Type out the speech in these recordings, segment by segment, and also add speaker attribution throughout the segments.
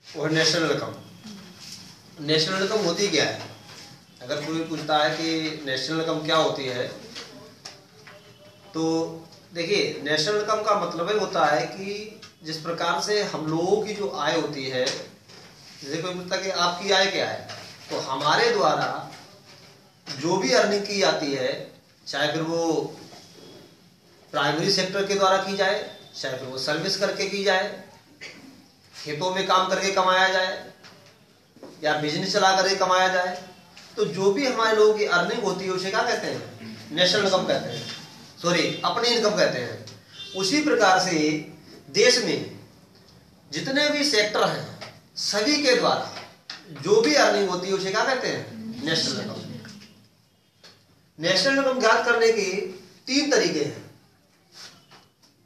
Speaker 1: वो national income. National income होती क्या है? अगर कोई पूछता है कि नेशनल इनकम क्या होती है, तो देखिए नेशनल इनकम का मतलब ही होता है कि जिस प्रकार से हम लोगों की जो आय होती है, जैसे कोई पूछता है कि आपकी आय क्या है, तो हमारे द्वारा जो भी अर्निंग की जाती है, चाहे फिर वो प्राइमरी सेक्टर के द्वारा की जाए, चाहे फिर वो सर्विस करके की जाए, खेतों में काम करके कमाया जाए, या बिजनेस चला करके कमाया जाए, तो जो भी हमारे लोगों की अर्निंग होती है उसे क्या कहते हैं? नेशनल इनकम कहते हैं, सॉरी अपनी इनकम कहते हैं। उसी प्रकार से देश में जितने भी सेक्टर हैं सभी के द्वारा जो भी अर्निंग होती है उसे क्या कहते हैं? National income. नेशनल इनकम ज्ञात करने के तीन तरीके हैं,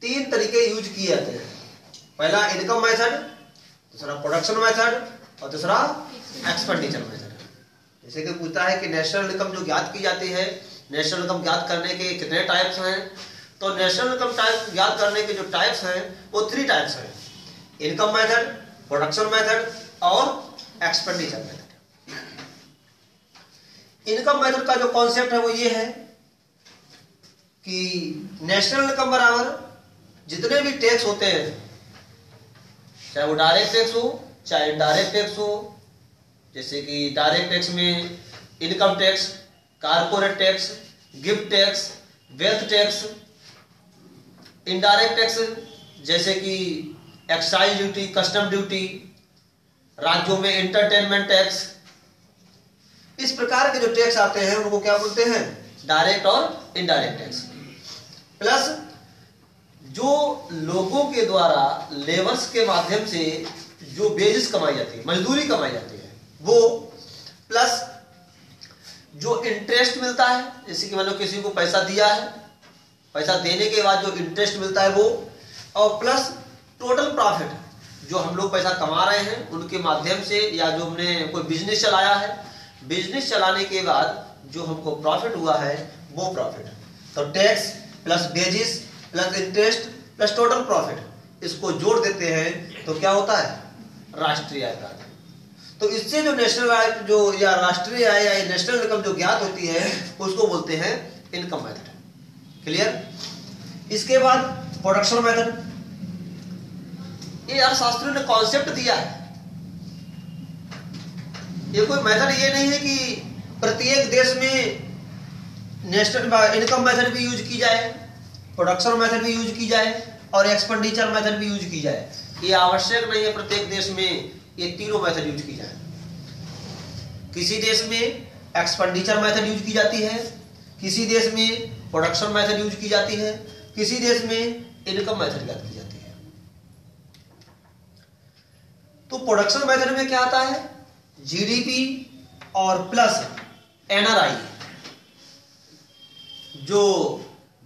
Speaker 1: तीन तरीके यूज किए जाते हैं। पहला इनकम मेथड, दूसरा प्रोडक्शन मेथड और तीसरा एक्सपेंडिचर मेथड। जैसे कि पूछता है कि नेशनल इनकम जो ज्ञात की जाती है, नेशनल इनकम ज्ञात करने के कितने टाइप्स हैं, तो नेशनल इनकम टाइप ज्ञात करने के जो टाइप्स हैं वो 3 टाइप्स हैं: इनकम मेथड, प्रोडक्शन मेथड और एक्सपेंडिचर मेथड। इनकम मेथड का जो कॉन्सेप्ट है वो ये है कि नेशनल इनकम बराबर जितने भी टैक्स होते हैं, चाहे वो डायरेक्ट टैक्स हो चाहे इनडायरेक्ट टैक्स हो, जैसे कि डायरेक्ट टैक्स में income tax, corporate tax, gift tax, wealth tax, indirect tax जैसे कि एक्साइज ड्यूटी, कस्टम ड्यूटी, राज्यों में एंटरटेनमेंट टैक्स, इस प्रकार के जो टैक्स आते हैं उनको क्या बोलते हैं? डायरेक्ट और इनडायरेक्ट टैक्स। प्लस जो लोगों के द्वारा लेबर्स के माध्यम से जो वेजेस कमाई जाती है, मजदूरी कमाई जाती है वो, प्लस जो इंटरेस्ट मिलता है, जैसे कि मान लो किसी को पैसा दिया है, पैसा देने के बाद जो इंटरेस्ट मिलता है वो, और प्लस टोटल प्रॉफिट जो हम लोग पैसा कमा रहे हैं उनके माध्यम से, या जो हमने कोई बिजनेस चलाया है, बिजनेस चलाने के बाद जो हमको प्रॉफिट हुआ है वो प्रॉफिट। तो tax plus wages plus interest plus total profit, इसको जोड़ देते हैं तो क्या होता है? राष्ट्रीय आय प्राप्त। तो इससे जो नेशनल आय जो या राष्ट्रीय आय या नेशनल इनकम जो ज्ञात होती है उसको बोलते हैं इनकम मेथड। क्लियर? इसके बाद प्रोडक्शन मेथड। ये अर्थशास्त्रियों ने कॉन्सेप्ट दिया है, ये कोई मेथड ये नहीं है कि प्रत्येक देश में नेशनल इनकम मेथड भी यूज की जाए, प्रोडक्शन मेथड भी यूज की जाए और एक्सपेंडिचर मेथड भी यूज की जाए। ये आवश्यक नहीं है प्रत्येक देश में ये तीनों मेथड यूज की जाए। किसी देश में एक्सपेंडिचर मेथड यूज की जाती है, किसी देश में प्रोडक्शन मेथड यूज की जाती है, किसी देश में इनकम मेथड यूज की जाती है। तो प्रोडक्शन मेथड में क्या आता है? जीडीपी और प्लस एनआरआई, जो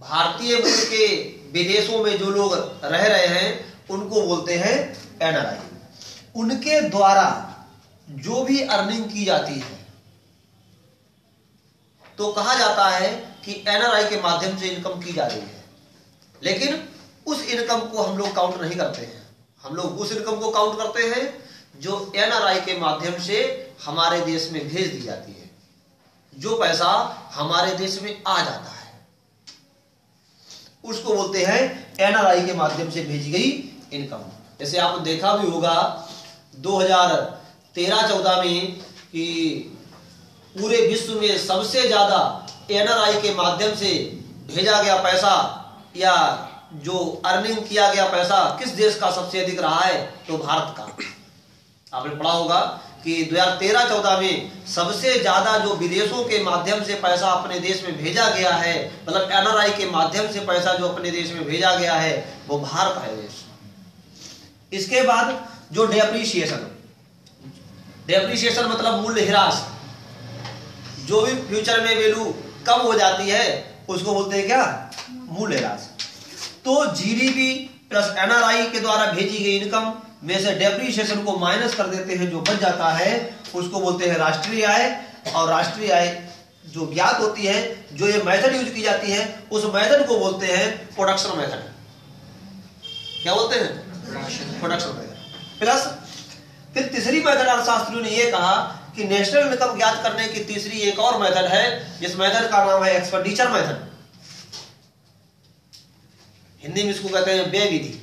Speaker 1: भारतीय मूल के विदेशों में जो लोग रह रहे हैं उनको बोलते हैं एनआरआई। उनके द्वारा जो भी अर्निंग की जाती है तो कहा जाता है कि एनआरआई के माध्यम से इनकम की जा रही है, लेकिन उस इनकम को हम लोग काउंट नहीं करते हैं। हम लोग उस इनकम को काउंट करते हैं जो एनआरआई के माध्यम से हमारे देश में भेज दी जाती है, जो पैसा हमारे देश में आ जाता है उसको बोलते हैं एनआरआई के माध्यम से भेजी गई इनकम। जैसे आपने देखा भी होगा 2013-14 में कि पूरे विश्व में सबसे ज्यादा एनआरआई के माध्यम से भेजा गया पैसा या जो अर्निंग किया गया पैसा किस देश का सबसे अधिक रहा है? तो भारत का। आपने पढ़ा होगा कि 2013-14 में सबसे ज्यादा जो विदेशों के माध्यम से पैसा अपने देश में भेजा गया है, मतलब एनआरआई के माध्यम से पैसा जो अपने देश में भेजा गया है वो भारत है देश। इसके बाद जो डेप्रीशिएशन, डेप्रीशिएशन मतलब मूल्य ह्रास, जो भी फ्यूचर में वैल्यू कम हो जाती है उसको बोलते हैं क्या? मूल्य ह्रास। तो जीडीपी प्लस एनआरआई के द्वारा भेजी गई इनकम में से डेप्रीशिएशन को माइनस कर देते हैं, जो बच जाता है उसको बोलते हैं राष्ट्रीय आय। और राष्ट्रीय आय जो ज्ञात होती है, जो ये मेथड यूज की जाती है उस मेथड को बोलते हैं प्रोडक्शन मेथड। क्या बोलते हैं? Production method. प्लस फिर मेथड अर्थशास्त्रियों ने ये कहा कि नेशनल इनकम ज्ञात करने की तीसरी एक और मेथड है, जिस मेथड का नाम है एक्सपेंडिचर मेथड। हिंदी में इसको कहते हैं व्यय विधि।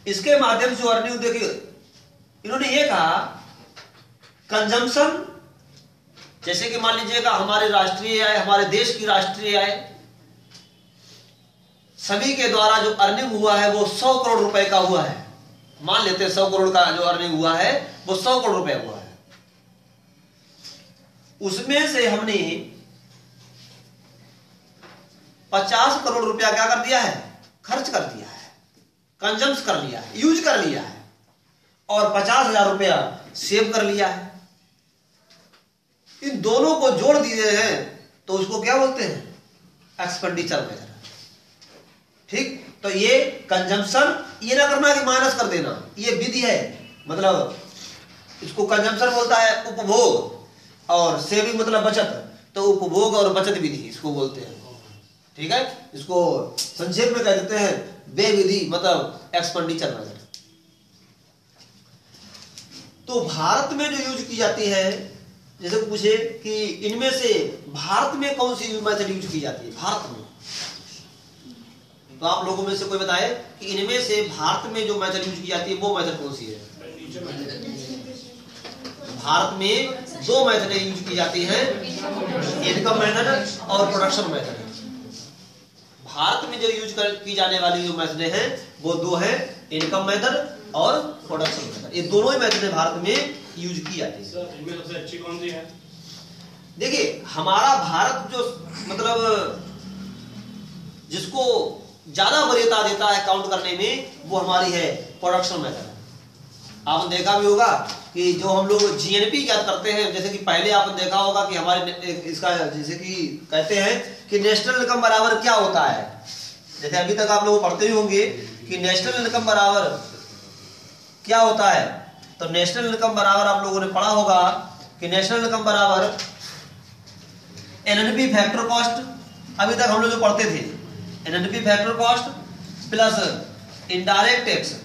Speaker 1: इसके माध्यम से अर्निंग, देखिए इन्होंने ये कहा कंजम्पशन, जैसे कि मान लीजिएगा हमारे राष्ट्रीय आय, हमारे देश की राष्ट्रीय आय, सभी के द्वारा जो अर्निंग हुआ है वो 100 करोड़ रुपए का हुआ है। मान लेते हैं 100 करोड़ का जो अर्निंग हुआ है वो 100 करोड़ रुपए हुआ है। उसमें से हमने 50 करोड़ रुपया क्या कर दिया है, खर्च कर दिया है, कंजम्स कर लिया है, यूज कर लिया है, और 50,000 रुपया सेव कर लिया है। इन दोनों को जोड़ दिए हैं तो उसको क्या बोलते हैं, एक्सपेंडिचर मेथड। ठीक, तो ये कंजम्पशन, ये ना करना कि माइनस कर देना, ये विधि है, मतलब इसको कंजम्पशन बोलता है उपभोग, और सेविंग मतलब बचत, तो उपभोग और बचत विधि इसको बोलते हैं। ठीक है, इसको संक्षेप में कह देते हैं व्यय विधि, मतलब एक्सपेंडिचर मेथड। तो भारत में जो यूज की जाती है, जैसे पूछे कि इनमें से भारत में कौन सी मेथड यूज की जाती है भारत में, तो आप लोगों में से कोई बताए कि इनमें से भारत में जो मेथड यूज की जाती है वो मेथड कौन सी है। भारत में 2 मेथड यूज की जाती हैं, इनकम मेथड और प्रोडक्शन मेथड। भारत में जो यूज की जाने वाली जो मेथड हैं वो 2 हैं, इनकम मेथड और प्रोडक्शन मेथड। ये दोनों ही मेथड भारत में यूज की जाती है। इनमें सबसे अच्छी कौन सी है? देखिए हमारा भारत जो मतलब जिसको ज्यादा वरीयता देता है काउंट करने में, वो हमारी है प्रोडक्शन मेथड। आपने देखा भी होगा कि जो हम लोग जीएनपी ज्ञात करते हैं, जैसे कि पहले आपने देखा होगा कि हमारे इसका जैसे कि कहते हैं कि नेशनल इनकम बराबर क्या होता है। जैसे अभी तक आप लोग पढ़ते ही होंगे कि नेशनल इनकम बराबर क्या होता है, तो नेशनल इनकम बराबर आप लोगों ने पढ़ा होगा कि नेशनल इनकम बराबर एनएनपी फैक्टर कॉस्ट, अभी तक हम लोग जो पढ़ते थे, NNP factor cost plus indirect tax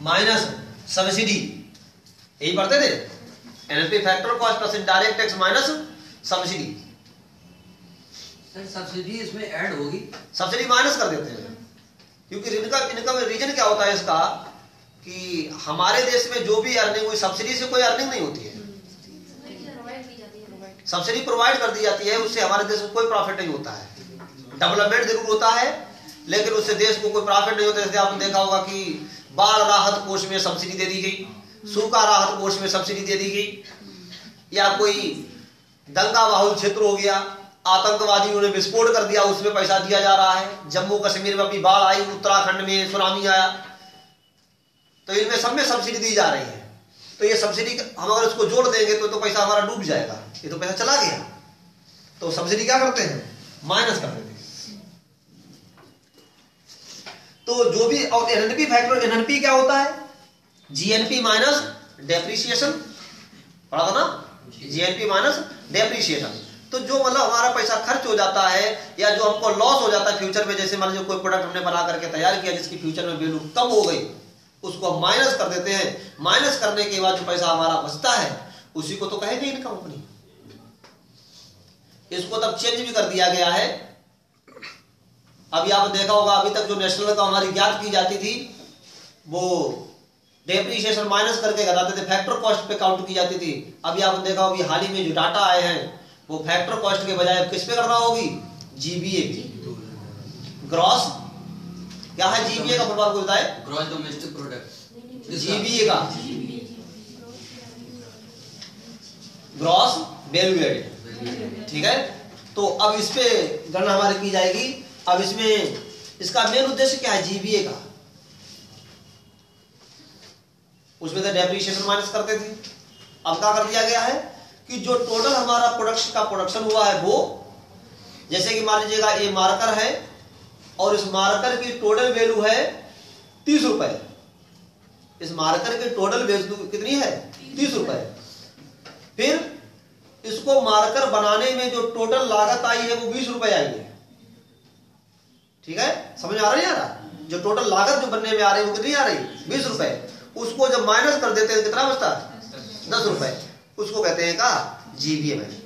Speaker 1: minus subsidy, यही पढ़ते थे, NNP factor cost plus indirect tax minus subsidy.
Speaker 2: Sir subsidy इसमें ऐड होगी, सब्सिडी
Speaker 1: माइनस कर देते हैं, क्योंकि इनकम रीजन क्या होता है इसका कि हमारे देश में जो भी अर्निंग हुई, सब्सिडी से कोई अर्निंग नहीं होती है, सब्सिडी प्रोवाइड कर दी जाती है, उससे हमारे देश को कोई प्रॉफिट नहीं होता है। डेवलपमेंट जरूर होता है लेकिन उससे देश को कोई प्रॉफिट नहीं होता। जैसे आपने देखा होगा कि बाढ़ राहत कोष में सब्सिडी दे दी गई, सूखा राहत कोष में सब्सिडी दे दी गई, या कोई दंगा बाहुल क्षेत्र हो गया, आतंकवादियों ने विस्फोट कर दिया, उसमें पैसा दिया जा रहा है। जम्मू कश्मीर में अभी बाढ़ आई, उत्तराखंड में सुनामी आया, तो इनमें सब में सब्सिडी दी जा रही है। तो ये सब्सिडी हम अगर इसको जोड़ देंगे तो पैसा हमारा डूब जाएगा, ये तो पैसा चला गया। तो सब्सिडी क्या करते हैं, माइनस कर देते हैं। तो जो भी, और एनएनपी फैक्टर, एनएनपी क्या होता है, जीएनपी माइनस डेप्रिसिएशन, पढ़ा था ना, जीएनपी माइनस डेप्रिसिएशन। तो जो मतलब हमारा पैसा खर्च हो जाता है या जो हमको लॉस हो जाता है फ्यूचर में, जैसे मान लीजिए कोई प्रोडक्ट हमने बना करके तैयार किया जिसकी फ्यूचर में वैल्यू कम हो गई, उसको माइनस कर देते हैं। माइनस करने के बाद जो पैसा हमारा बचता है उसी को तो कहेंगे इनकम अपनी। इसको तब चेंज भी कर दिया गया है। अभी आपने देखा होगा, अभी तक जो नेशनल इनकम हमारी ज्ञात की जाती थी वो डेप्रिसिएशन माइनस करके घटाते थे, फैक्टर कॉस्ट पे काउंट की जाती थी। अभी आपने देखा होगा हाल ही में जो डाटा आए हैं वो फैक्टर कॉस्ट के बजाय किस पे करना होगी, जीबीए पे, ग्रॉस, क्या है जीबीए का फुलफॉर्म को बताए,
Speaker 2: ग्रॉस डोमेस्टिक प्रोडक्ट,
Speaker 1: जीबीए का ग्रॉस वैल्यू एडेड। ठीक है, तो अब इस पे गणना हमारी की जाएगी। अब इसमें इसका मेन उद्देश्य क्या है, जीबीए का, उसमें तो डेप्रिसिएशन माइनस करते थे, अब क्या कर दिया गया है कि जो टोटल हमारा प्रोडक्शन हुआ है वो, जैसे कि मान लीजिएगा ये मार्कर है और इस मार्कर की टोटल वैल्यू है 30 रुपए, इस मार्कर की टोटल वैल्यू कितनी है, 30 रुपए। फिर इसको मार्कर बनाने में जो टोटल लागत आई है वो 20 रुपए आई है। ठीक है, समझ आ रहा है यार, जो टोटल लागत जो बनने में आ रही है वो कितनी आ रही, 20 रुपए, उसको जब माइनस कर देते हैं कितना बचता, 10 रुपए, उसको कहते हैं का GVM है।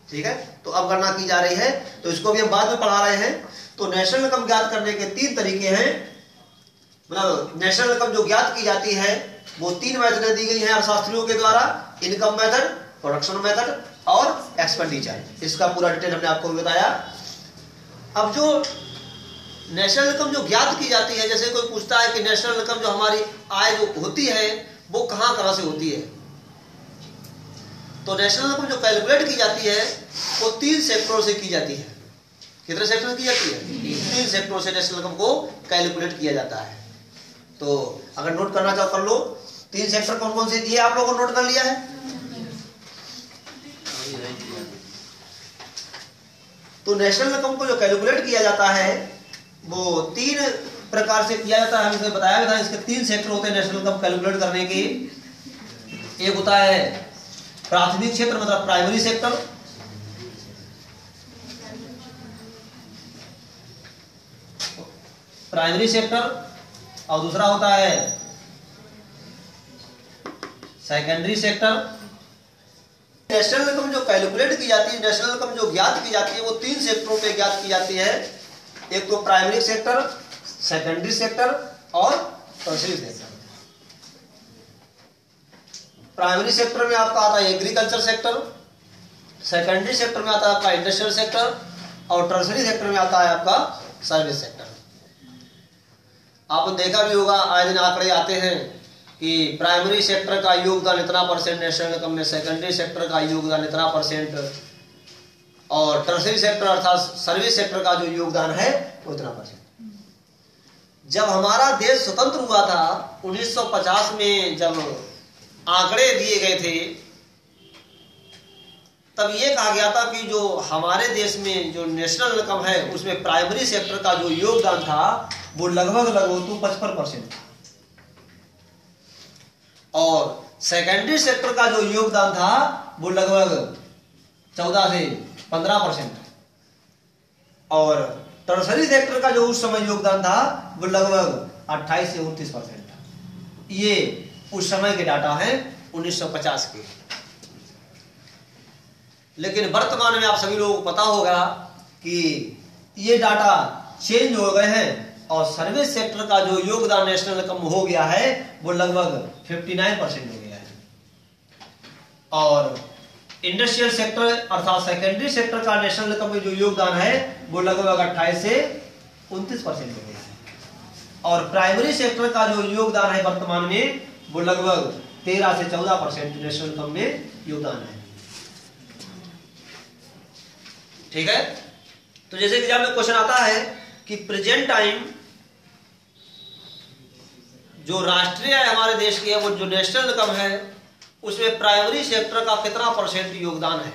Speaker 1: ठीक है, तो अब गणना की जा रही है, तो इसको भी हम बाद में पढ़ा रहे हैं। तो नेशनल इनकम ज्ञात करने के 3 तरीके हैं, मतलब नेशनल इनकम जो ज्ञात की जाती है वो 3 मेथड दी गई हैं अर्थशास्त्रियों के द्वारा, इनकम मेथड, प्रोडक्शन मेथड और एक्सपेंडिचर। इसका पूरा डिटेल हमने आपको बताया। अब जो नेशनल इनकम जो ज्ञात की जाती है, जैसे कोई पूछता है कि नेशनल इनकम जो हमारी आय जो होती है वो कहां से होती है, तो नेशनल इनकम जो कैलकुलेट की जाती है वो 3 सेक्टरों से की जाती है। कितने सेक्टर की जाती है, 3 सेक्टरों से नेशनल इनकम को कैलकुलेट किया जाता है। तो अगर नोट करना चाहो कर लो, 3 सेक्टर कौन कौन से दिए आप लोगों को नोट कर लिया है। तो नेशनल इनकम को जो कैलकुलेट किया जाता है वो 3 प्रकार से किया जाता है। हमने बताया था इसके 3 सेक्टर होते हैं नेशनल इनकम कैलकुलेट करने के। एक होता है प्राथमिक क्षेत्र, मतलब प्राइमरी सेक्टर, प्राइमरी सेक्टर, और दूसरा होता है सेकेंडरी सेक्टर। नेशनल इनकम जो कैलकुलेट की जाती है, नेशनल इनकम जो ज्ञात की जाती है वो 3 सेक्टरों पे ज्ञात की जाती है। एक तो प्राइमरी सेक्टर, सेकेंडरी सेक्टर और टर्शियरी सेक्टर। प्राइमरी सेक्टर में आपका आता है एग्रीकल्चर सेक्टर, सेकेंडरी सेक्टर में आता है आपका इंडस्ट्रियल सेक्टर और टर्शियरी सेक्टर में आता है आपका सर्विस सेक्टर। आपने देखा भी होगा, आए दिन आंकड़े आते हैं कि प्राइमरी सेक्टर का योगदान इतना % नेशनल इनकम में, सेकेंडरी सेक्टर का योगदान इतना %, और टर्शियरी सेक्टर अर्थात सर्विस सेक्टर का जो योगदान है वो इतना %। जब हमारा देश स्वतंत्र हुआ था 1950 में, जब आंकड़े दिए गए थे, तब ये कहा गया था कि जो हमारे देश में जो नेशनल इनकम है उसमें प्राइमरी सेक्टर का जो योगदान था वो लगभग 55% था, और सेकेंडरी सेक्टर का जो योगदान था वो लगभग 14 से 15%, और टर्शरी सेक्टर का जो उस समय योगदान था वो लगभग 28 से 29%। ये उस समय के डाटा हैं 1950 के। लेकिन वर्तमान में आप सभी लोगों को पता होगा कि ये डाटा चेंज हो गए हैं, और सर्विस सेक्टर का जो योगदान नेशनल इनकम हो गया है वो लगभग 59% हो गया है, और इंडस्ट्रियल सेक्टर अर्थात सेकेंडरी सेक्टर का नेशनल इनकम में जो योगदान है वो लगभग 28 से 29% हो गया है, और प्राइमरी सेक्टर का जो योगदान है वर्तमान में वो लगभग 13 से 14% नेशनल इनकम में योगदान है। ठीक है, तो जैसे एग्जाम में क्वेश्चन आता है कि प्रेजेंट टाइम जो राष्ट्रीय आय हमारे देश की है वो जो नेशनल इनकम है उसमें प्राइमरी सेक्टर का कितना % योगदान है,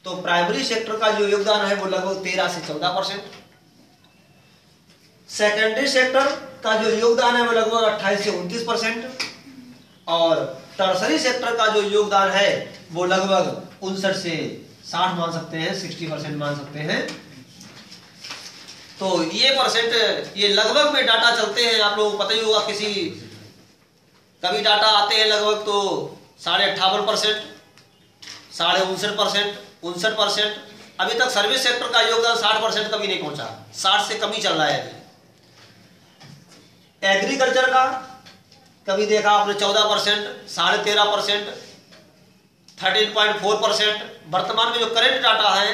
Speaker 1: तो प्राइमरी सेक्टर का जो योगदान है वो लगभग 13 से 14%, सेकेंडरी सेक्टर का जो योगदान है वो लगभग 28 से 29%, और टर्शरी सेक्टर का जो योगदान है वो लगभग 59 से 60 मान सकते हैं, 60% मान सकते हैं। तो ये %, ये लगभग में डाटा चलते हैं, आप लोगों को पता ही होगा। कभी डाटा आते हैं लगभग तो 58.5%, 59%, 59%। अभी तक सर्विस सेक्टर का योगदान 60% कभी नहीं पहुंचा, 60 से कम ही चल रहा है अभी। एग्रीकल्चर का कभी देखा आपने 14%, 13.5%, 13.4%। वर्तमान में जो करंट डाटा है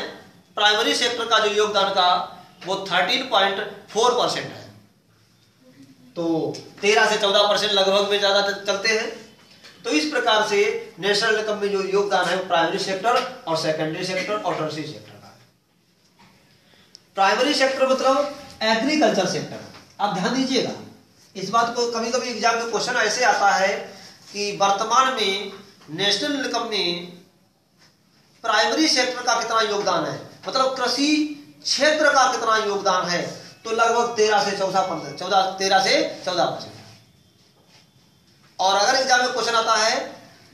Speaker 1: प्राइमरी सेक्टर का जो योगदान का वो 13.4% है, तो 13 से 14% लगभग में ज्यादा चलते हैं। तो इस प्रकार से नेशनल इनकम में जो योगदान है प्राइमरी सेक्टर और सेकेंडरी सेक्टर और टर्शियरी सेक्टर का। प्राइमरी सेक्टर मतलब एग्रीकल्चर सेक्टर। आप ध्यान दीजिएगा इस बात को, कभी कभी एग्जाम में क्वेश्चन ऐसे आता है कि वर्तमान में नेशनल इनकम में प्राइमरी सेक्टर का कितना योगदान है, मतलब कृषि क्षेत्र का कितना योगदान है, तो लगभग 13 से 14%। और अगर एग्जाम में क्वेश्चन आता है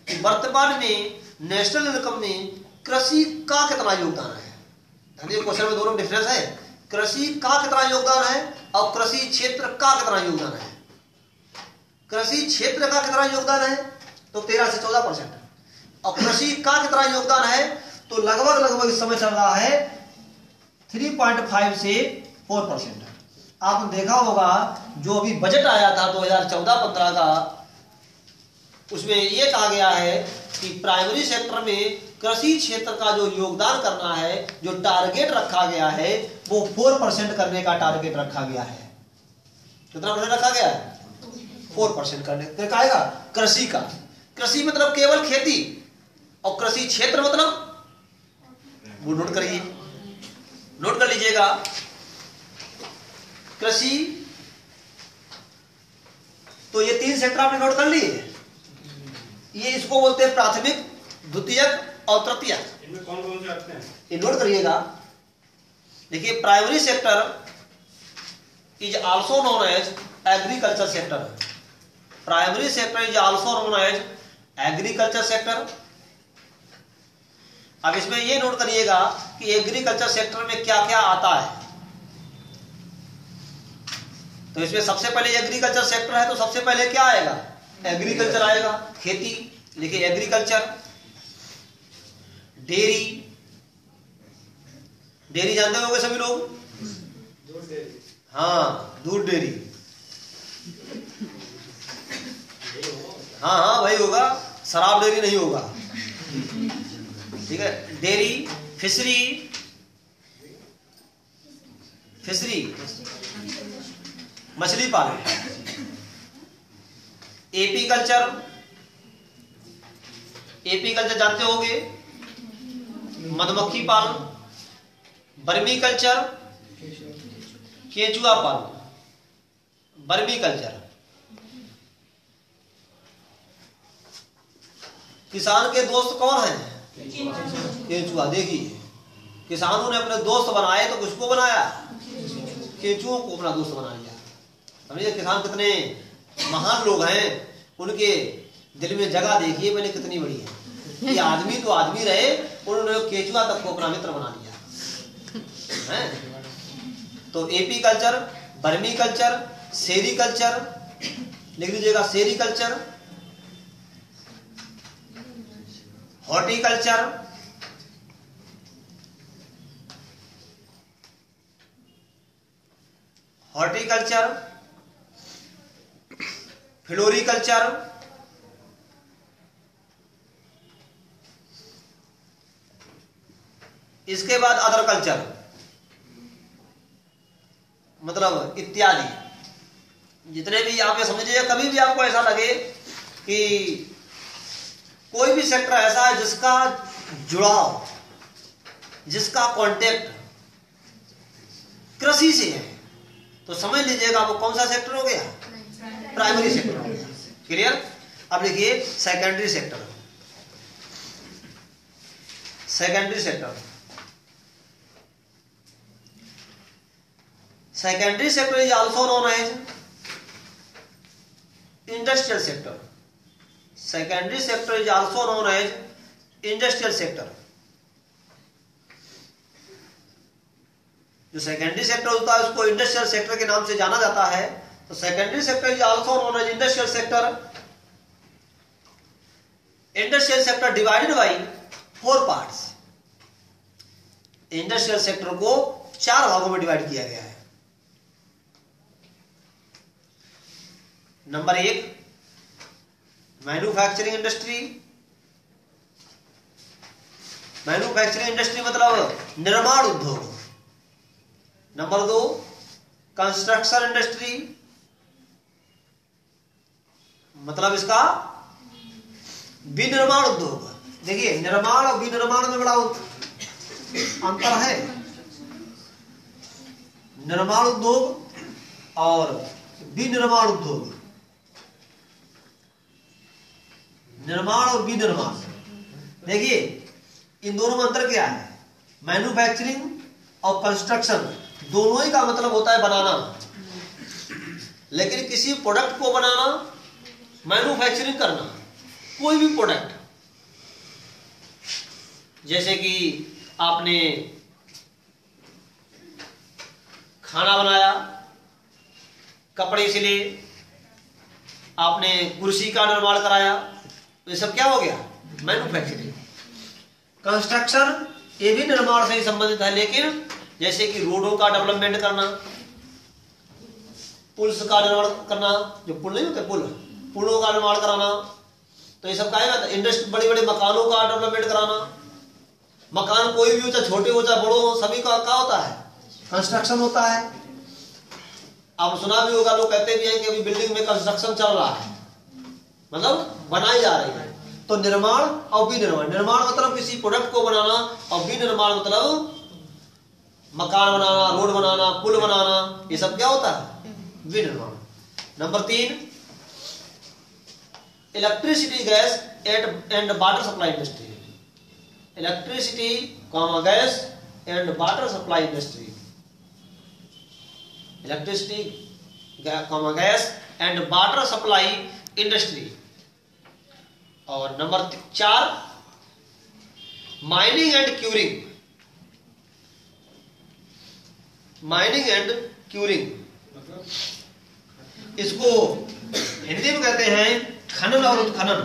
Speaker 1: कि वर्तमान में नेशनल इनकम में कृषि का कितना योगदान है, क्वेश्चन में दोनों डिफरेंस है, कृषि का कितना योगदान है और कृषि क्षेत्र का कितना योगदान है? कृषि क्षेत्र का कितना योगदान है? तो 13 से 14%। और कृषि का कितना योगदान है? तो लगभग इस समय चल रहा है 3.5 से 4%। आपने देखा होगा जो अभी बजट आया था 2014-15 का, उसमें यह कहा गया है कि प्राइमरी सेक्टर में कृषि क्षेत्र का जो योगदान करना है, जो टारगेट रखा गया है, वो 4% करने का टारगेट रखा गया है। कितना परसेंट रखा गया है? 4% करने का आएगा कृषि का। कृषि मतलब केवल खेती, और कृषि क्षेत्र मतलब, वो नोट करिए, नोट कर लीजिएगा। कृषि, तो ये 3 सेक्टर आपने नोट कर लिए। ये इसको बोलते हैं प्राथमिक, द्वितीयक और तृतीयक।
Speaker 3: इनमें कौन कौन से आते हैं?
Speaker 1: ये नोट करिएगा। देखिए, primary sector is also known as agriculture sector. Primary sector is also known as agriculture sector. अब इसमें ये नोट करिएगा कि एग्रीकल्चर सेक्टर में क्या क्या आता है। तो इसमें सबसे पहले एग्रीकल्चर सेक्टर है, तो सबसे पहले क्या आएगा? एग्रीकल्चर आएगा, खेती। लिखिए एग्रीकल्चर। डेयरी, डेयरी जानते होंगे सभी लोग?
Speaker 3: दूध डेयरी।
Speaker 1: हाँ, दूध डेयरी। हाँ वही होगा, शराब डेयरी नहीं होगा। ठीक है, डेयरी। फिशरी, फिशरी मछली पालन। एपी कल्चर, एपी कल्चर जानते होंगे, मधुमक्खी पालन। बर्मी कल्चर, केंचुआ पालन। बर्मी कल्चर। किसान के दोस्त कौन है? केंचुआ। देखिए, किसानों ने अपने दोस्त बनाए तो किसको बनाया? केंचुओं को अपना दोस्त बना लिया। समझिए किसान कितने महान लोग हैं, उनके दिल में जगह देखिए पहले कितनी बड़ी है। ये आदमी तो आदमी रहे, उन्होंने केंचुआ तक को अपना मित्र बना लिया है। तो एपी कल्चर, बर्मी कल्चर, सेरी कल्चर, लिख लीजिएगा सेरीकल्चर, हॉर्टिकल्चर, हॉर्टिकल्चर, फ्लोरिकल्चर, इसके बाद अदर कल्चर, मतलब इत्यादि। जितने भी आप ये समझिए, कभी भी आपको ऐसा लगे कि कोई भी सेक्टर ऐसा है जिसका जुड़ाव, जिसका कांटेक्ट कृषि से है, तो समझ लीजिएगा वो कौन सा सेक्टर हो गया? प्राइमरी सेक्टर हो गया। क्लियर? अब देखिए secondary sector. Secondary sector, secondary sector is also known as industrial sector. Secondary sector is also known as industrial sector. जो सेकेंडरी सेक्टर होता है उसको इंडस्ट्रियल सेक्टर के नाम से जाना जाता है। तो secondary sector is also known as industrial sector. Industrial sector divided by 4 parts. Industrial sector को 4 भागों में डिवाइड किया गया है। Number 1 manufacturing industry. Manufacturing industry मतलब निर्माण उद्योग। नंबर 2 कंस्ट्रक्शन इंडस्ट्री, मतलब इसका विनिर्माण उद्योग। देखिए निर्माण और विनिर्माण में बड़ा अंतर है। निर्माण उद्योग और विनिर्माण उद्योग, निर्माण और विनिर्माण, देखिए इन दोनों में अंतर क्या है? मैन्युफैक्चरिंग और कंस्ट्रक्शन दोनों ही का मतलब होता है बनाना, लेकिन किसी प्रोडक्ट को बनाना, मैन्युफैक्चरिंग करना, कोई भी प्रोडक्ट, जैसे कि आपने खाना बनाया कपड़े सिले, आपने कुर्सी का निर्माण कराया, तो ये सब क्या हो गया? मैन्युफैक्चरिंग। कंस्ट्रक्शन ये भी निर्माण से ही संबंधित है, लेकिन जैसे कि रोडों का डेवलपमेंट करना, पुल्स का निर्माण करना, जो पुल नहीं होते पुलों का निर्माण कराना, तो ये सब क्या है? इंडस्ट्री, बड़े बड़े मकानों का डेवलपमेंट कराना। मकान कोई भी हो, चाहे छोटे हो चाहे बड़ो हो, सभी का क्या होता है? कंस्ट्रक्शन होता है। आप सुना भी होगा, लोग कहते भी हैं कि अभी बिल्डिंग में कंस्ट्रक्शन चल रहा है, मतलब बनाई जा रही है। तो निर्माण और विनिर्माण, निर्माण मतलब किसी प्रोडक्ट को बनाना, और विनिर्माण मतलब मकान बनाना, रोड बनाना, पुल बनाना, ये सब क्या होता है? विनिर्माण। Number 3, electricity, gas and water supply industry. Electricity, gas and water supply industry. Electricity, gas and water supply industry. और number 4, mining and quarrying. Mining and quarrying, इसको हिंदी में कहते हैं खनन और उत्खनन।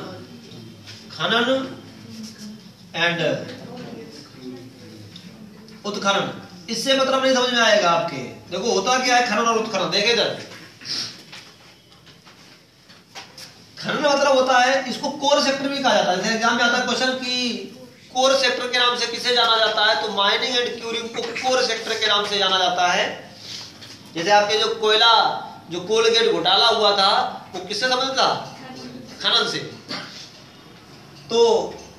Speaker 1: खनन एंड उत्खनन, इससे मतलब नहीं समझ में आएगा आपके। देखो होता क्या है खनन और उत्खनन, देखे इधर। खनन मतलब होता है, इसको कोर सेक्टर भी कहा जाता है। जैसे एग्जाम में आता है क्वेश्चन कि कोर सेक्टर के नाम से किसे जाना जाता है, तो माइनिंग एंड क्यूरिंग को कोर सेक्टर के नाम से जाना जाता है। जैसे आपके जो कोयला, जो कोलगेट घोटाला हुआ था, वो किससे संबंधित था? खनन से। तो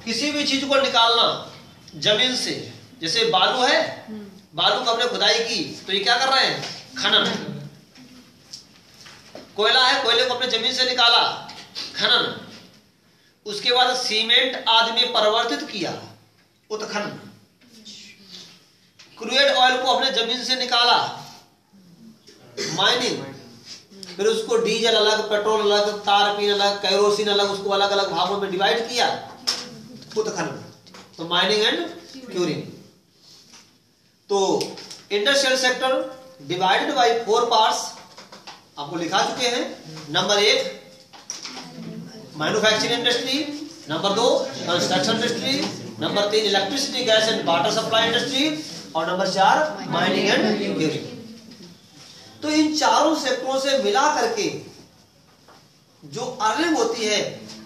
Speaker 1: किसी भी चीज को निकालना जमीन से, जैसे बालू है, बालू को हमने खुदाई की, तो ये क्या कर रहे हैं? खनन। कोयला है, कोयले को अपने जमीन से निकाला, खनन। उसके बाद सीमेंट आदि में परिवर्तित किया, उत्खनन। क्रूड ऑयल को अपने जमीन से निकाला, माइनिंग। फिर उसको डीजल अलग, पेट्रोल अलग, तारपीन अलग, कैरोसिन अलग, उसको अलग अलग भागों में डिवाइड किया, उत्खनन। तो माइनिंग एंड क्यूरिंग। तो industrial sector divided by 4 parts, आपको लिखा चुके हैं। Number 1 manufacturing industry, number 2 construction industry, number 3 electricity, gas and water supply industry, और नंबर 4 माइनिंग एंड क्यूरिंग। तो इन चारों सेक्टरों से मिला करके जो अर्निंग होती है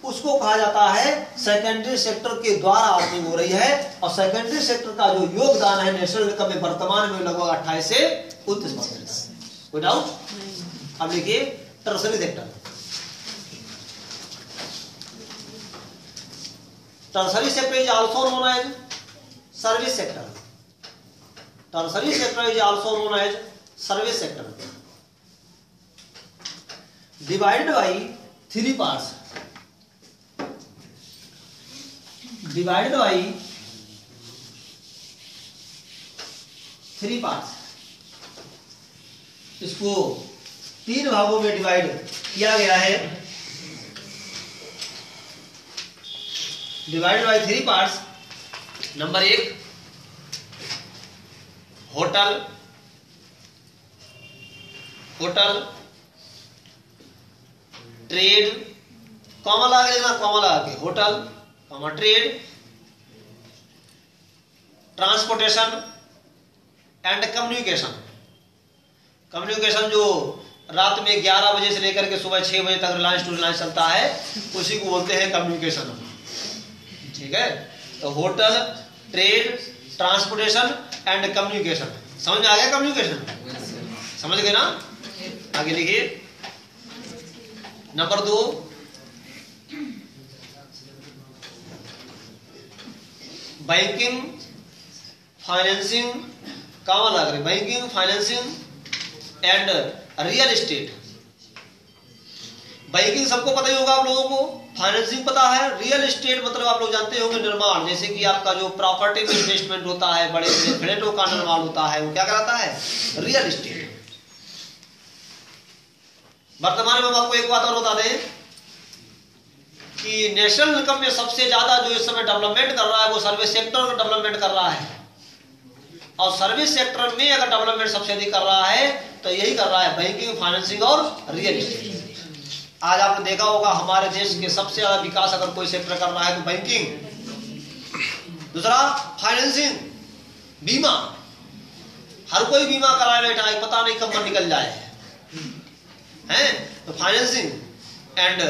Speaker 1: उसको कहा जाता है सेकेंडरी सेक्टर के द्वारा अर्निंग हो रही है। और सेकेंडरी सेक्टर का जो योगदान है नेशनल इनकम में वर्तमान में लगभग 28 से 29%। कोई डाउट? अब देखिए tertiary sector. Tertiary sector is also known as service sector. Tertiary sector is also known as service sector, divided by 3 parts. Divided by 3 parts. इसको 3 भागों में डिवाइड किया गया है। Divided by 3 parts. Number 1 hotel, hotel, trade, comma लगा के, comma लगा के, hotel, comma trade, transportation and communication. Communication जो रात में 11 बजे से लेकर के सुबह 6 बजे तक रिलायंस टू रिलायंस चलता है, उसी को बोलते हैं कम्युनिकेशन। ठीक है, तो hotel, trade, transportation and communication. समझ में आ गया? कम्युनिकेशन समझ गए ना? आगे लिखिए। नंबर 2 बैंकिंग, फाइनेंसिंग, कहाँ लग रही? Banking, financing and real estate. Banking सबको पता ही होगा आप लोगों को, फाइनेंसिंग पता है, रियल एस्टेट मतलब आप लोग जानते होंगे निर्माण। जैसे कि आपका जो प्रॉपर्टी में इन्वेस्टमेंट होता है, बड़े बड़े फ्लैटों का निर्माण होता है, वो क्या कहलाता है? Real estate. वर्तमान में हम आपको एक बात और बता दें कि नेशनल इनकम में सबसे ज्यादा जो इस समय डेवलपमेंट कर रहा है वो सर्विस सेक्टर डेवलपमेंट कर रहा है। और सर्विस सेक्टर में अगर डेवलपमेंट सबसे अधिक कर रहा है तो यही कर रहा है, बैंकिंग, फाइनेंसिंग और रियल एस्टेट। आज आपने देखा होगा हमारे देश के सबसे ज्यादा विकास अगर कोई सेक्टर कर रहा है तो बैंकिंग, दूसरा फाइनेंसिंग, बीमा। हर कोई बीमा कराए बैठा है, पता नहीं कब निकल जाए, हैं? तो फाइनेंसिंग एंड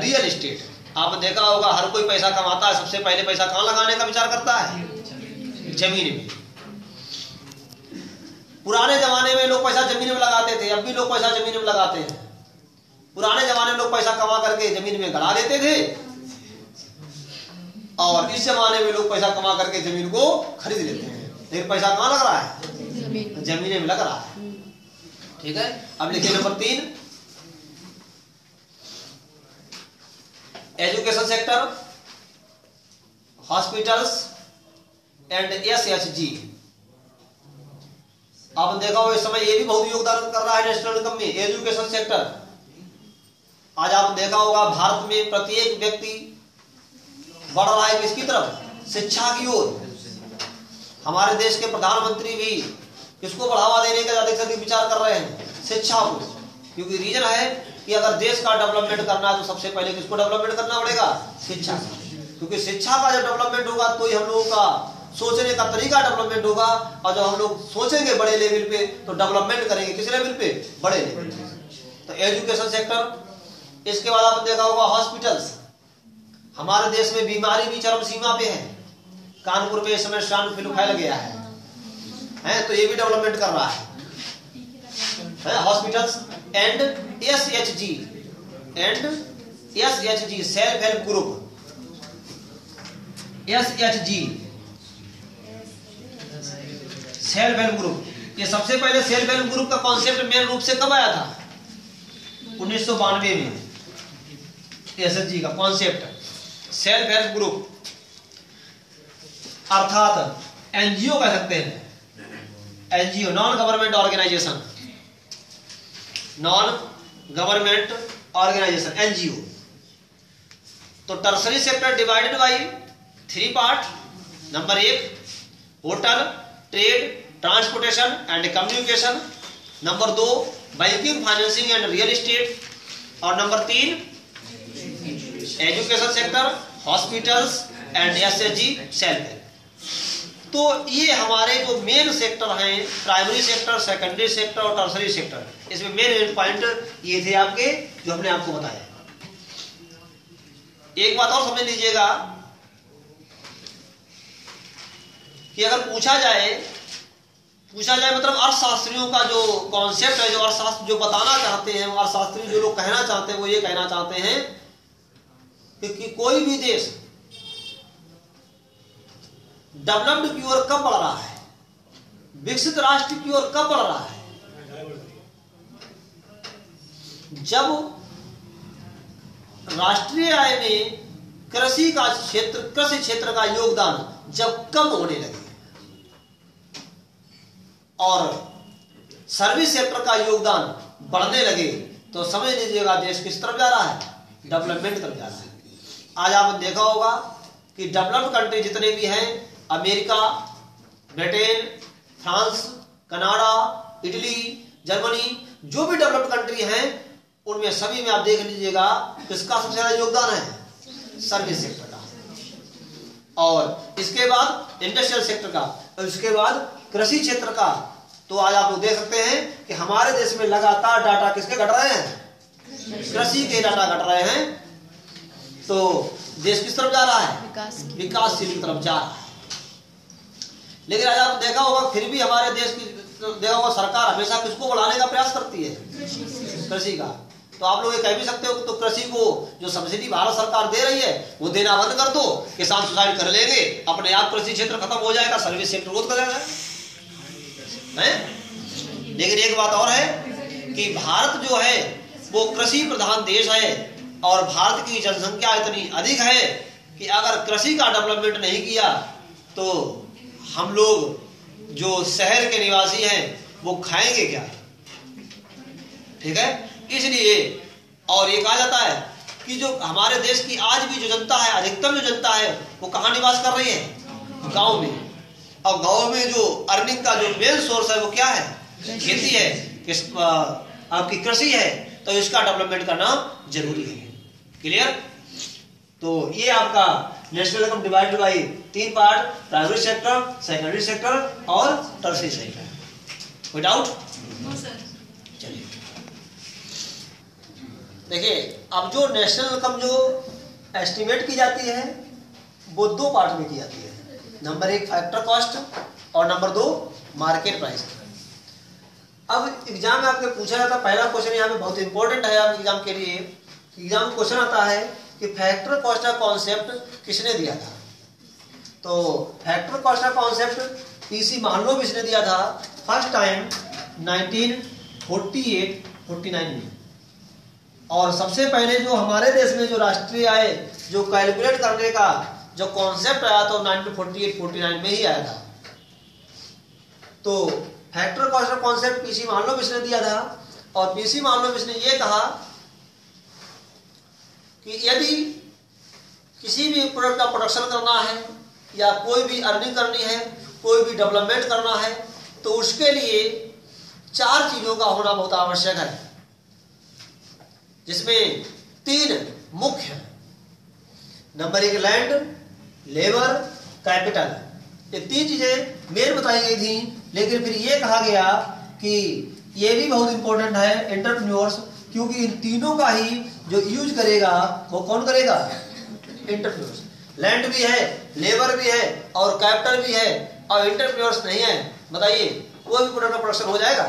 Speaker 1: रियल एस्टेट। आपने देखा होगा हर कोई पैसा कमाता है, सबसे पहले पैसा कहाँ लगाने का विचार करता है? जमीन में। पुराने जमाने में लोग पैसा जमीन में लगाते थे, अब भी लोग पैसा जमीन में लगाते हैं। पुराने जमाने में लोग पैसा कमा करके जमीन में गड़ा देते थे, और इस जमाने में लोग पैसा कमा करके जमीन को खरीद लेते हैं। लेकिन पैसा कहाँ लग रहा है? जमीन में लग रहा है। ठीक है, अब लिखिए number 3, education sector, hospitals and SHG। आपने देखा हो इस समय ये भी बहुत योगदान कर रहा है नेशनल इनकम में, एजुकेशन सेक्टर। आज आपने देखा होगा भारत में प्रत्येक व्यक्ति बढ़ रहा है किसकी तरफ? शिक्षा की ओर। हमारे देश के प्रधानमंत्री भी किसको बढ़ावा देने का ज्यादा से अधिक विचार कर रहे हैं? शिक्षा को। क्योंकि रीजन है कि अगर देश का डेवलपमेंट करना है तो सबसे पहले किसको डेवलपमेंट करना पड़ेगा? शिक्षा। क्योंकि शिक्षा का जब डेवलपमेंट होगा तो ही हम लोगों का सोचने का तरीका डेवलपमेंट होगा, और जब हम लोग सोचेंगे बड़े लेवल पे तो डेवलपमेंट करेंगे किस लेवल पे? बड़े लेवल पे। तो एजुकेशन सेक्टर। इसके बाद आपने देखा होगा हॉस्पिटल्स। हमारे देश में बीमारी भी चरम सीमा पे है। कानपुर में इस समय स्वाइन फ्लू फैल गया है, तो ये भी डेवलपमेंट कर रहा है। Hospitals and SHG self help group. SHG self help group. ये सबसे पहले सेल्फ हेल्प ग्रुप का कॉन्सेप्ट मेन रूप से कब आया था? 1992 में। SHG का कॉन्सेप्ट सेल्फ हेल्प ग्रुप अर्थात NGO कह सकते हैं। NGO non government organisation, non government organisation NGO। तो tertiary sector divided by 3 part. Number 1 hotel, trade, transportation and communication. Number 2 banking, financing and real estate. और number 3 education sector, hospitals and SHG self help. तो ये हमारे जो main sector हैं, primary sector, secondary sector और tertiary sector, इसमें main point ये थे आपके जो हमने आपको बताया। एक बात और समझ लीजिएगा कि अगर पूछा जाए मतलब अर्थशास्त्रियों का जो कॉन्सेप्ट है, जो अर्थशास्त्र जो बताना चाहते हैं, अर्थशास्त्री जो लोग कहना चाहते हैं वो ये कहना चाहते हैं कि कोई भी देश डेवलप्ड की ओर कब बढ़ रहा है, विकसित राष्ट्र की ओर कब बढ़ रहा है? जब राष्ट्रीय आय में कृषि क्षेत्र का योगदान जब कम होने लगे और सर्विस सेक्टर का योगदान बढ़ने लगे, तो समझ लीजिएगा देश किस तरफ जा रहा है? डेवलपमेंट तरफ जा रहा है। आज आपने देखा होगा कि डेवलप्ड कंट्री जितने भी हैं, America, Britain, France, Canada, Italy, Germany, जो भी डेवलप्ड कंट्री हैं उनमें सभी में आप देख लीजिएगा किसका सबसे ज्यादा योगदान है? सर्विस सेक्टर का। और इसके बाद इंडस्ट्रियल सेक्टर का, और इसके बाद कृषि क्षेत्र का। तो आज आप लोग देख सकते हैं कि हमारे देश में लगातार डाटा किसके घट रहे हैं? कृषि के डाटा घट रहे हैं। तो देश किस तरफ जा रहा है? विकासशील की तरफ जा रहा है। लेकिन आज आप देखा होगा फिर भी हमारे देश की देखा होगा सरकार हमेशा किसको बढ़ाने का प्रयास करती है? कृषि का। तो आप लोग ये कह भी सकते हो तो कृषि को जो सब्सिडी भारत सरकार दे रही है वो देना बंद कर दो, किसान सुसाइड कर लेंगे, अपने आप कृषि क्षेत्र खत्म हो जाएगा, सर्विस सेक्टर ग्रोथ करेगा। लेकिन एक बात और है कि भारत जो है वो कृषि प्रधान देश है और भारत की जनसंख्या इतनी अधिक है कि अगर कृषि का डेवलपमेंट नहीं किया तो हम लोग जो शहर के निवासी हैं वो खाएंगे क्या? ठीक है, इसलिए और ये कहा जाता है कि जो हमारे देश की आज भी जो जनता है, अधिकतम जो जनता है वो कहाँ निवास कर रही है? गांव में। और गांव में जो अर्निंग का जो मेन सोर्स है वो क्या है? खेती है। आपकी कृषि है तो इसका डेवलपमेंट करना जरूरी है। क्लियर? तो ये आपका national income divided by 3 part, primary sector, secondary sector और टर्शियरी सेक्टर। कोई डाउट? चलिए देखिए, अब जो नेशनल इनकम जो एस्टिमेट की जाती है वो 2 पार्ट में की जाती है। नंबर 1 फैक्टर कॉस्ट और नंबर 2 मार्केट प्राइस। अब एग्जाम में आपके पूछा जाता है, पहला क्वेश्चन यहाँ पे बहुत इंपॉर्टेंट है आपके एग्जाम के लिए। एग्जाम में क्वेश्चन आता है कि फैक्टर कॉस्ट का कॉन्सेप्ट किसने दिया था। तो फैक्टर कॉस्ट का कॉन्सेप्ट पीसी महालनोबिस ने दिया था फर्स्ट टाइम 1948-49 में। और सबसे पहले जो हमारे देश में जो राष्ट्रीय आय जो कैलकुलेट करने का जो कॉन्सेप्ट आया था 1948-49 में ही आया था। तो फैक्टर कॉस्ट का कॉन्सेप्ट पीसी महालनोबिस ने दिया था और पीसी महालनोबिस ने यह कहा कि यदि किसी भी प्रोडक्ट का प्रोडक्शन करना है या कोई भी अर्निंग करनी है, कोई भी डेवलपमेंट करना है, तो उसके लिए 4 चीजों का होना बहुत आवश्यक है, जिसमें 3 मुख्य है। Number 1 land, labour, capital. ये 3 चीजें मेन बताई गई थी, लेकिन फिर ये कहा गया कि ये भी बहुत इंपॉर्टेंट है एंटरप्रेन्योर्स, क्योंकि इन तीनों का ही जो यूज करेगा वो कौन करेगा? एंटरप्रेन्योर्स। लैंड भी है, लेबर भी है और कैपिटल भी है और एंटरप्रेन्योर्स नहीं है, बताइए कोई भी प्रोडक्ट का प्रोडक्शन हो जाएगा?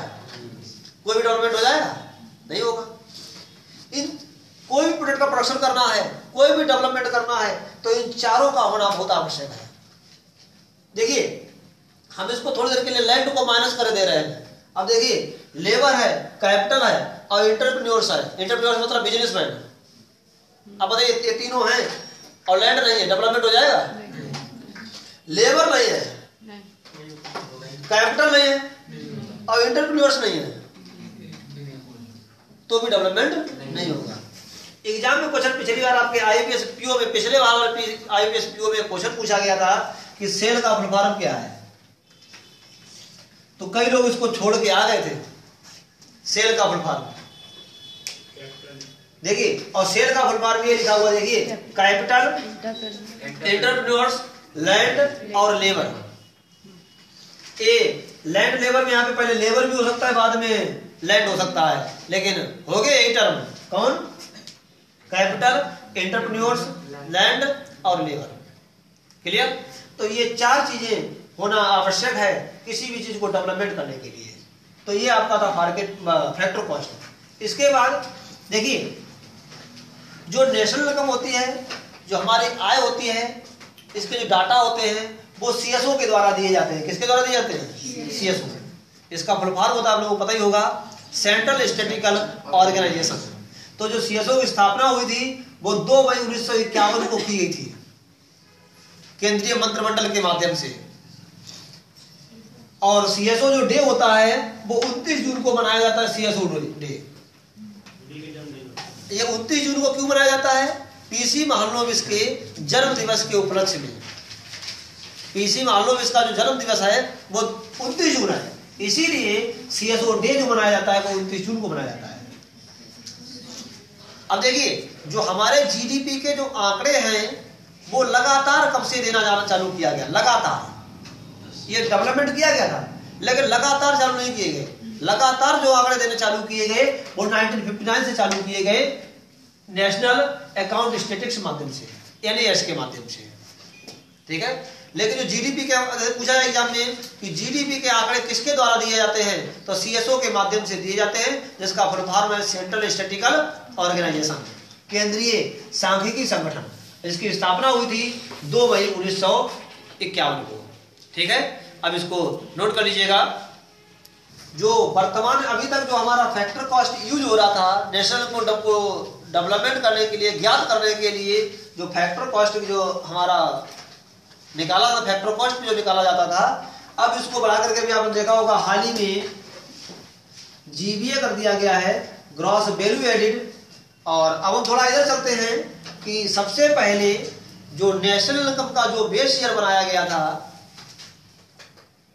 Speaker 1: कोई भी डेवलपमेंट हो जाएगा? नहीं होगा। इन कोई भी प्रोडक्ट का प्रोडक्शन करना है, कोई भी डेवलपमेंट करना है, तो इन चारों का होना बहुत आवश्यक है। देखिए, हम इसको थोड़ी देर के लिए लैंड को माइनस कर दे रहे हैं। अब देखिए, लेबर है, कैपिटल है और एंटरप्रेन्योर्स है। एंटरप्रेन्योर्स मतलब बिजनेसमैन। अब बताइए, ये तीनों हैं और लैंड नहीं है, डेवलपमेंट हो जाएगा? लेबर नहीं है, कैपिटल नहीं है और एंटरप्रेन्योर्स नहीं है, तो भी डेवलपमेंट नहीं होगा। एग्जाम में क्वेश्चन पिछली बार आपके आईपीएस पीओ में, पिछले बार आईपीएस पीओ में क्वेश्चन पूछा गया था कि सेल का फुल फॉर्म क्या है। तो कई लोग इसको छोड़ के आ गए थे। सेल का फुल फॉर्म देखिए, और सेल का फुल फॉर्म ये लिखा हुआ देखिए, कैपिटल, एंटरप्रेन्योर्स, लैंड और लेबर। लैंड लेबर में यहाँ पे पहले लेबर भी हो सकता है, बाद में लैंड हो सकता है, लेकिन हो गए यही टर्म। कौन? कैपिटल, एंटरप्रेन्योर्स, लैंड और लेबर। क्लियर? तो ये 4 चीजें होना आवश्यक है किसी भी चीज को डेवलपमेंट करने के लिए। तो ये आपका था मार्केट फैक्टर कॉस्ट। इसके बाद देखिए, जो नेशनल इनकम होती है, जो हमारी आय होती है, इसके जो डाटा होते हैं वो सीएसओ के द्वारा दिए जाते हैं। किसके द्वारा दिए जाते हैं? सीएसओ। इसका फुल फॉर्म होता है, आप लोगों को पता ही होगा, सेंट्रल स्टैटिस्टिकल ऑर्गेनाइजेशन। तो जो सीएसओ की स्थापना हुई थी वो 2 मई 1951 को की गई थी केंद्रीय मंत्रिमंडल के माध्यम से। और सीएसओ जो डे होता है वो 29 जून को मनाया जाता है। सीएसओ डे ये 29 जून को क्यों मनाया जाता है? पीसी महालनोबिस के जन्म दिवस के उपलक्ष्य में। पीसी महालनोबिस का जो जन्म दिवस है वो 29 जून है, इसीलिए सीएसओ डे जो मनाया जाता है वो 29 जून को मनाया जाता है। अब देखिए, जो हमारे जीडीपी के जो आंकड़े हैं वो लगातार कब से देना जाना चालू किया गया? लगातार। ये डेवलपमेंट किया गया था, लेकिन लगातार चालू नहीं किए गए। लगातार जो आंकड़े देने चालू किए गए वो 1959 से चालू किए गए, नेशनल अकाउंट स्टैटिस्टिक्स माध्यम से, एनएएस के माध्यम से। ठीक है? लेकिन जो जीडीपी के पूछा है एग्जाम में कि जीडीपी के आंकड़े किसके द्वारा दिए जाते हैं, तो सीएसओ के माध्यम से दिए जाते हैं, जिसका फुल फॉर्म है सेंट्रल स्टैटिस्टिकल ऑर्गेनाइजेशन, केंद्रीय सांख्यिकी संगठन। इसकी स्थापना हुई थी 2 मई 1951 को। ठीक है? अब इसको नोट कर लीजिएगा। जो वर्तमान अभी तक जो हमारा फैक्टर कॉस्ट यूज हो रहा था नेशनल को डेवलपमेंट करने के लिए, ज्ञात करने के लिए, जो फैक्टर कॉस्ट जो हमारा निकाला था, फैक्टर कॉस्ट जो निकाला जाता था, अब इसको बढ़ा करके भी आपने देखा होगा हाल ही में जीबीए कर दिया गया है, ग्रॉस वैल्यू एडिड। और अब हम थोड़ा इधर चलते हैं कि सबसे पहले जो नेशनल इनकम का जो बेस ईयर बनाया गया था,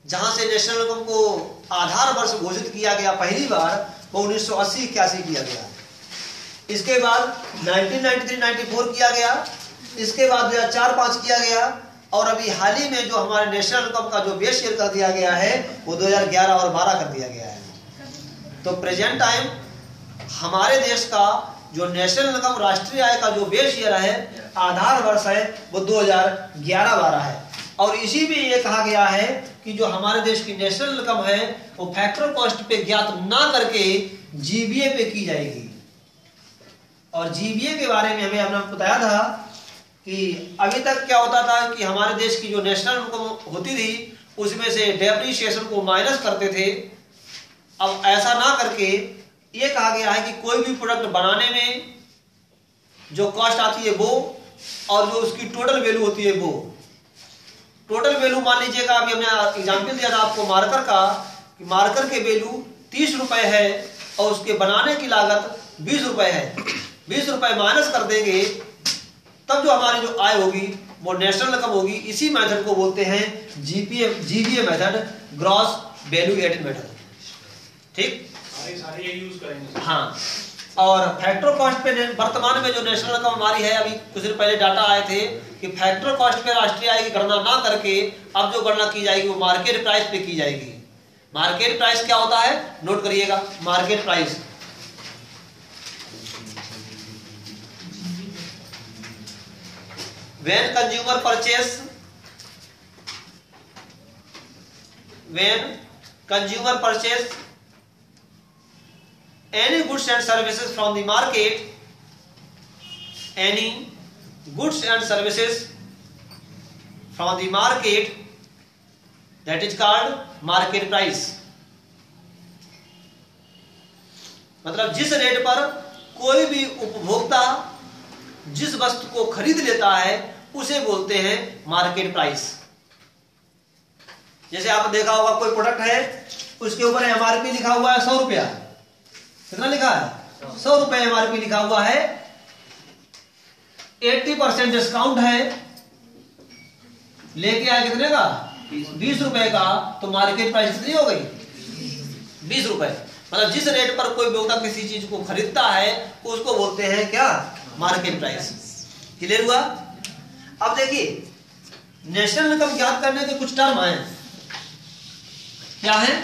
Speaker 1: जहां से नेशनल इनकम को आधार वर्ष घोषित किया गया पहली बार, वो 1980-81 किया गया। इसके बाद 1993-94 किया गया, इसके बाद 2004-05 किया गया, और अभी हाल ही में जो हमारे नेशनल इनकम का जो बेस ईयर कर दिया गया है वो 2011 और 12 कर दिया गया है। तो प्रेजेंट टाइम हमारे देश का जो नेशनल इनकम राष्ट्रीय आय का जो बेस ईयर है, आधार वर्ष है, वो 2011-12 है। और इसी में ये कहा गया है कि जो हमारे देश की नेशनल इनकम है वो फैक्टर कॉस्ट पे ज्ञात ना करके जीबीए पे की जाएगी। और जीबीए के बारे में हमने बताया था कि अभी तक क्या होता था कि हमारे देश की जो नेशनल इनकम होती थी उसमें से डेप्रिसिएशन को माइनस करते थे। अब ऐसा ना करके ये कहा गया है कि कोई भी प्रोडक्ट बनाने में जो कॉस्ट आती है वो, और जो उसकी टोटल वैल्यू होती है वो, टोटल वैल्यू मान लीजिएगा, अभी हमने एग्जाम्पल दिया था आपको मार्कर का, कि मार्कर के वैल्यू 30 रुपए है और उसके बनाने की लागत 20 रुपए है। 20 रुपए माइनस कर देंगे तब जो हमारी जो आय होगी वो नेशनल इनकम होगी। इसी मेथड को बोलते हैं GVA method, gross value added method. ठीक,
Speaker 3: सारे ये यूज करेंगे।
Speaker 1: हाँ, और फैक्टर कॉस्ट पे वर्तमान में जो नेशनल इनकम हमारी है, अभी कुछ दिन पहले डाटा आए थे कि फैक्टर कॉस्ट पे राष्ट्रीय आय की गणना ना करके अब जो गणना की जाएगी वो मार्केट प्राइस पे की जाएगी। मार्केट प्राइस क्या होता है, नोट करिएगा, market price when consumer purchase any goods and services from the market, any goods and services from the market, that is called market price। मतलब जिस रेट पर कोई भी उपभोक्ता जिस वस्तु को खरीद लेता है उसे बोलते हैं मार्केट प्राइस। जैसे आपने देखा होगा कोई प्रोडक्ट है, उसके ऊपर एमआरपी लिखा हुआ है 100 रुपया। कितना लिखा है, 100 रुपए एमआरपी लिखा हुआ है, 80% डिस्काउंट है, लेके आया कितने का, 20 रुपए का, तो मार्केट प्राइस कितनी हो गई, 20 रुपए। मतलब जिस रेट पर कोई उपभोक्ता किसी चीज को खरीदता है उसको बोलते हैं क्या, मार्केट प्राइस। क्लियर हुआ। अब देखिए नेशनल इनकम ज्ञात करने के कुछ टर्म हैं। क्या है,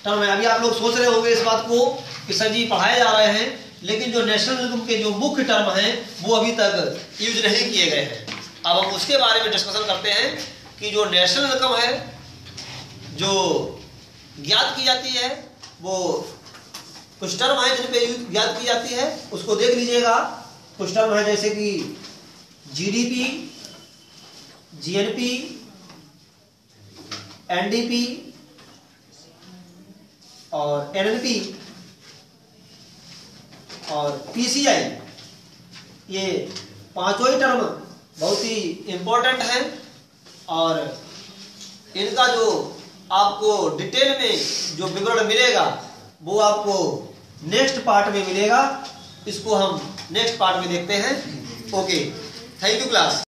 Speaker 1: टर्म है। अभी आप लोग सोच रहे होंगे इस बात को कि सर जी पढ़ाए जा रहे हैं, लेकिन जो नेशनल इनकम के जो मुख्य टर्म हैं वो अभी तक यूज नहीं किए गए हैं। अब हम उसके बारे में डिस्कशन करते हैं कि जो नेशनल इनकम है जो ज्ञात की जाती है, वो कुछ टर्म है जिन पे ज्ञात की जाती है, उसको देख लीजिएगा। कुछ टर्म है जैसे कि जीडीपी, जीएनपी, एनडीपी और एनएनपी और पीसीआई। ये पांचों ही टर्म बहुत ही इंपॉर्टेंट हैं और इनका जो आपको डिटेल में जो विवरण मिलेगा वो आपको नेक्स्ट पार्ट में मिलेगा। इसको हम नेक्स्ट पार्ट में देखते हैं। Okay, thank you class.